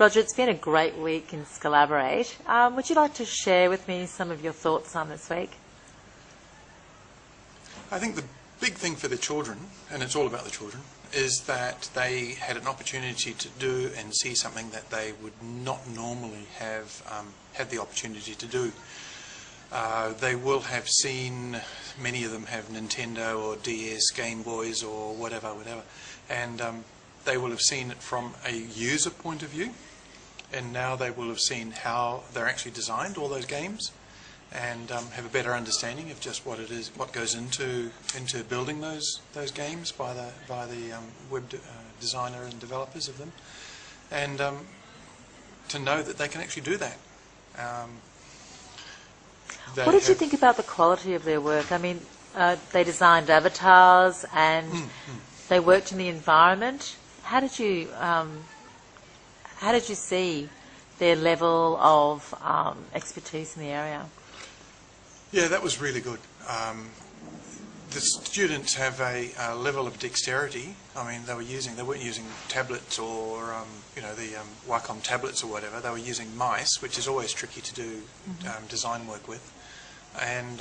Roger, it's been a great week in Skoolaborate. Would you like to share with me some of your thoughts on this week? I think the big thing for the children, and it's all about the children, is that they had an opportunity to do and see something that they would not normally have had the opportunity to do. They will have seen, many of them have Nintendo or DS, Game Boys or whatever, and they will have seen it from a user point of view, and now they will have seen how they're actually designed, all those games, and have a better understanding of just what it is, what goes into building those games by the web designer and developers of them, and to know that they can actually do that. What did you think about the quality of their work? I mean, they designed avatars and they worked in the environment. How did you see their level of expertise in the area? Yeah, that was really good. The students have a level of dexterity. I mean, they weren't using tablets or the Wacom tablets or whatever. They were using mice, which is always tricky to do design work with. And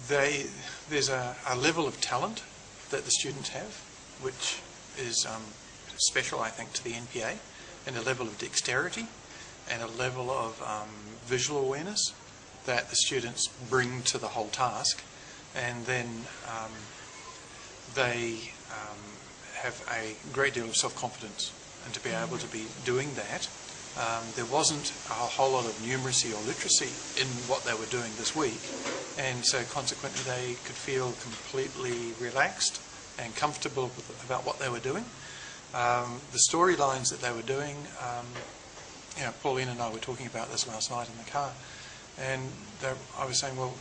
there's a level of talent that the students have, which is special, I think, to the NPA, and a level of dexterity and a level of visual awareness that the students bring to the whole task, and then they have a great deal of self-confidence, and to be able to be doing that. There wasn't a whole lot of numeracy or literacy in what they were doing this week, and so consequently they could feel completely relaxed and comfortable about what they were doing. The storylines that they were doing, Pauline and I were talking about this last night in the car, and I was saying, well,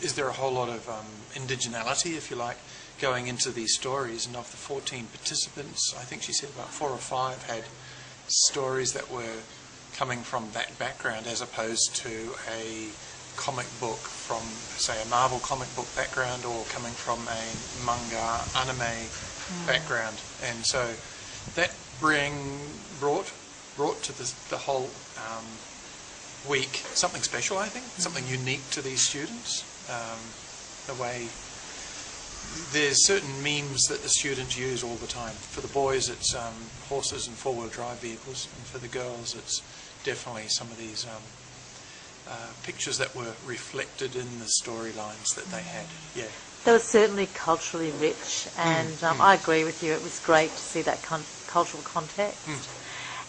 is there a whole lot of indigeneity, if you like, going into these stories? And of the 14 participants, I think she said about 4 or 5 had stories that were coming from that background, as opposed to a comic book from, say, a Marvel comic book background, or coming from a manga anime background. And so that brought to the whole week something special, I think, something unique to these students. The way there's certain memes that the students use all the time. For the boys, it's horses and four-wheel drive vehicles, and for the girls, it's definitely some of these pictures that were reflected in the storylines that they had. Yeah. They were certainly culturally rich, and I agree with you. It was great to see that cultural context.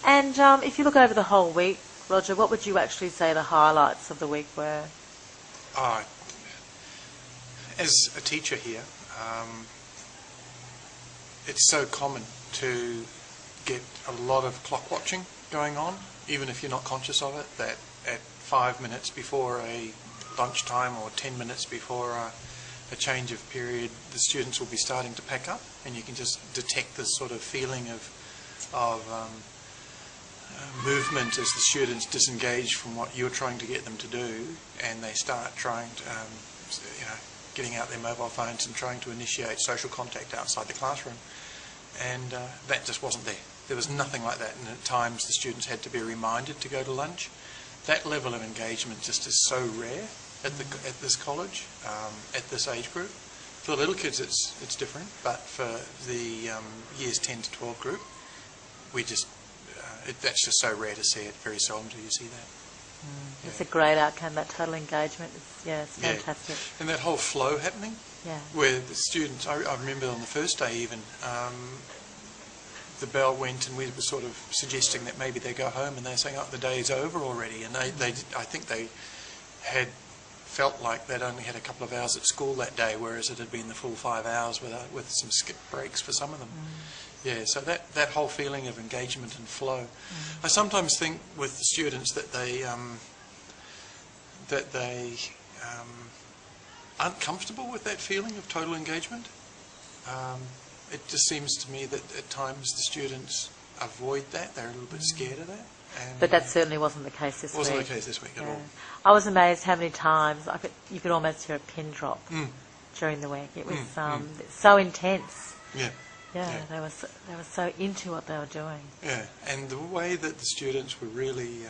And if you look over the whole week, Roger, what would you actually say the highlights of the week were? As a teacher here, it's so common to get a lot of clock watching going on, even if you're not conscious of it, that at 5 minutes before a lunchtime or 10 minutes before a change of period, the students will be starting to pack up, and you can just detect this sort of feeling of movement as the students disengage from what you're trying to get them to do, and they start trying to, getting out their mobile phones and trying to initiate social contact outside the classroom. And that just wasn't there. There was nothing like that, and at times the students had to be reminded to go to lunch. That level of engagement just is so rare at this college, at this age group. For the little kids it's different, but for the years 10 to 12 group, we just that's just so rare to see it. Very seldom do you see that. It's a great outcome, that total engagement. It's fantastic. And that whole flow happening, where the students, I remember on the first day even, the bell went and we were sort of suggesting that maybe they go home, and they're saying, oh, the day's over already. And I think they had felt like they'd only had a couple of hours at school that day, whereas it had been the full 5 hours with some skip breaks for some of them. Yeah, so that whole feeling of engagement and flow. I sometimes think with the students that they aren't comfortable with that feeling of total engagement. It just seems to me that at times the students avoid that. They're a little bit scared of that. And but that certainly wasn't the case this week. Wasn't the case this week at all. I was amazed how many times you could almost hear a pin drop during the week. It was so intense. Yeah. Yeah, they were so into what they were doing. Yeah, and the way that the students were really,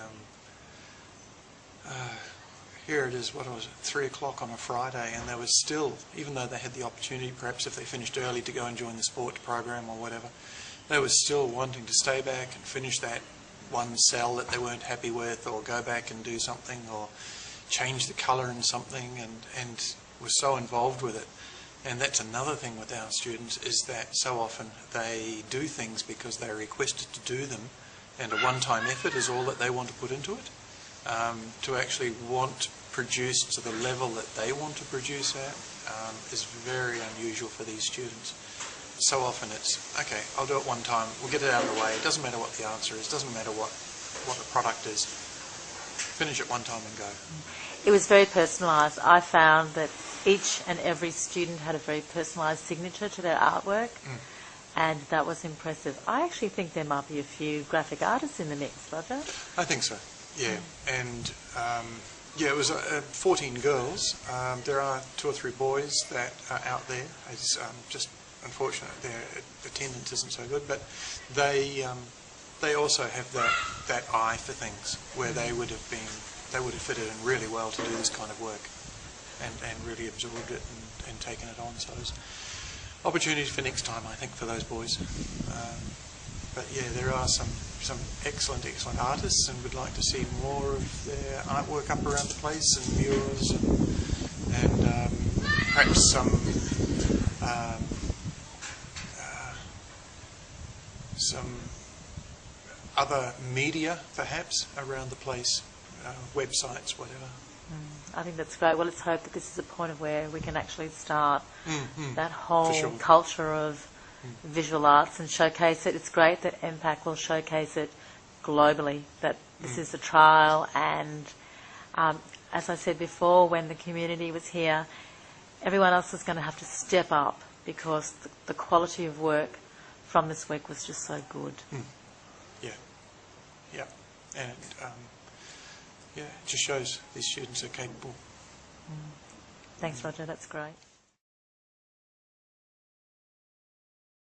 here it is, what was it, 3 o'clock on a Friday, and they were still, even though they had the opportunity, perhaps if they finished early, to go and join the sport program or whatever, they were still wanting to stay back and finish that one cell that they weren't happy with, or go back and do something, or change the colour in something, and were so involved with it. And that's another thing with our students, is that so often they do things because they're requested to do them, and a one-time effort is all that they want to put into it. To actually want produced to the level that they want to produce at is very unusual for these students. So often it's, okay, I'll do it one time, we'll get it out of the way, it doesn't matter what the answer is, doesn't matter what the product is, finish it one time and go. It was very personalised. I found that each and every student had a very personalised signature to their artwork, and that was impressive. I actually think there might be a few graphic artists in the mix, Roger. I think so, yeah. And it was 14 girls. There are 2 or 3 boys that are out there. It's just unfortunate their attendance isn't so good, but they also have that eye for things where they would have fitted in really well to do this kind of work, and really absorbed it and taken it on. So there's opportunities for next time, I think, for those boys. But yeah, there are some excellent artists, and would like to see more of their artwork up around the place, and murals, and perhaps some other media, perhaps, around the place, websites, whatever. I think that's great. Well, let's hope that this is a point of where we can actually start that whole sure. culture of visual arts and showcase it. It's great that NPAC will showcase it globally, that this is a trial, and as I said before, when the community was here, everyone else was going to have to step up, because the quality of work from this week was just so good. Yeah, and it just shows these students are capable. Thanks, Roger, that's great.